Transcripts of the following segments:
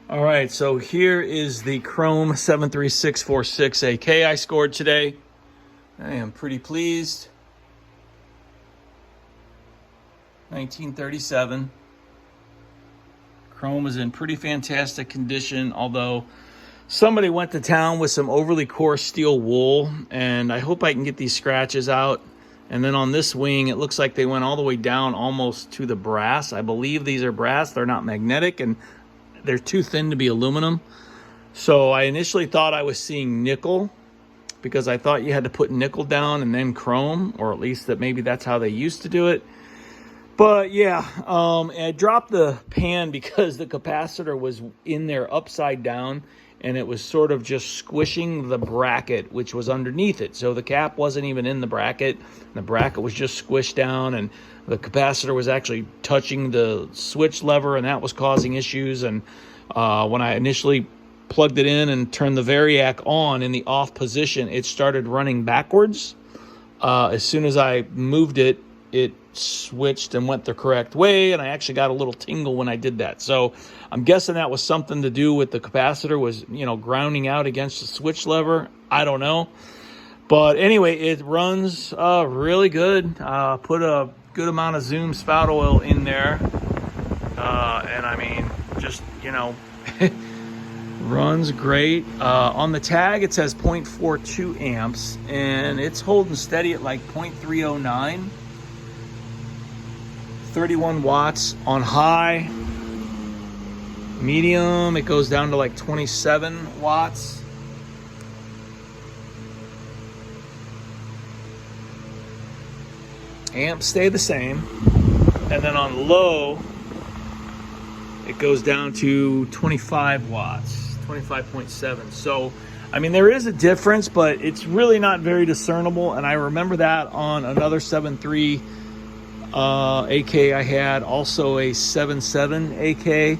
All right, so here is the Chrome 73646 AK I scored today. I am pretty pleased. 1937. Chrome is in pretty fantastic condition, although somebody went to town with some overly coarse steel wool, and I hope I can get these scratches out. And then on this wing, it looks like they went all the way down almost to the brass. I believe these are brass. They're not magnetic, and they're too thin to be aluminum. So I initially thought I was seeing nickel, because I thought you had to put nickel down and then chrome, or at least that maybe that's how they used to do it. But yeah, I dropped the pan because the capacitor was in there upside down, and it was sort of just squishing the bracket, which was underneath it. So the cap wasn't even in the bracket. The bracket was just squished down, and the capacitor was actually touching the switch lever, and that was causing issues. And when I initially plugged it in and turned the variac on in the off position, it started running backwards. As soon as I moved it, it switched and went the correct way, and I actually got a little tingle when I did that. So I'm guessing that was something to do with the capacitor was, grounding out against the switch lever. I don't know. But anyway, it runs really good. Put a good amount of Zoom spout oil in there. And I mean, just, runs great. On the tag, it says 0.42 amps, and it's holding steady at like 0.309. 31 watts on high. Medium, it goes down to like 27 watts. Amps stay the same. And then on low, it goes down to 25 watts, 25.7. So, I mean, there is a difference, but it's really not very discernible. And I remember that on another 7.3 AK I had, also a 7.7 AK.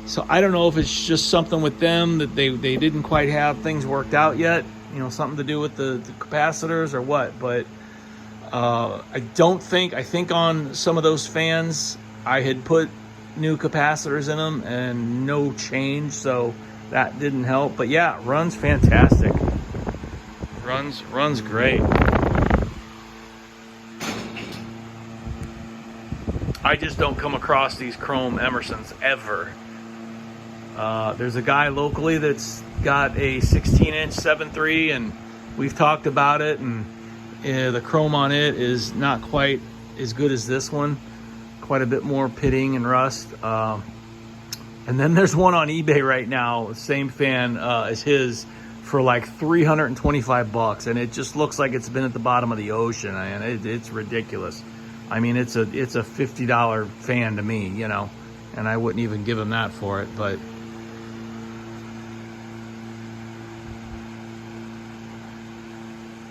So I don't know if it's just something with them that they didn't quite have things worked out yet, something to do with the capacitors or what. But I think on some of those fans I had put new capacitors in them and no change, so that didn't help. But yeah, runs fantastic. Runs great. I just don't come across these Chrome Emersons ever. There's a guy locally that's got a 16-inch 7.3, and we've talked about it, and the chrome on it is not quite as good as this one. Quite a bit more pitting and rust. And then there's one on eBay right now, same fan as his, for like $325, and it just looks like it's been at the bottom of the ocean, and it's ridiculous. I mean, it's a $50 fan to me, and I wouldn't even give him that for it. But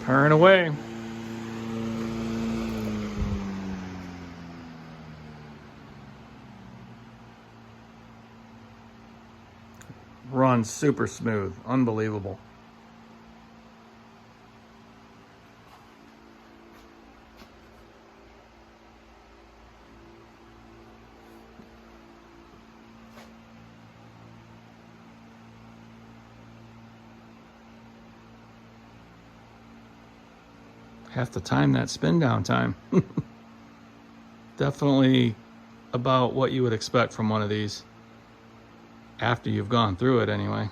turn away. Runs super smooth, unbelievable. Have to time that spin down time. Definitely about what you would expect from one of these after you've gone through it anyway.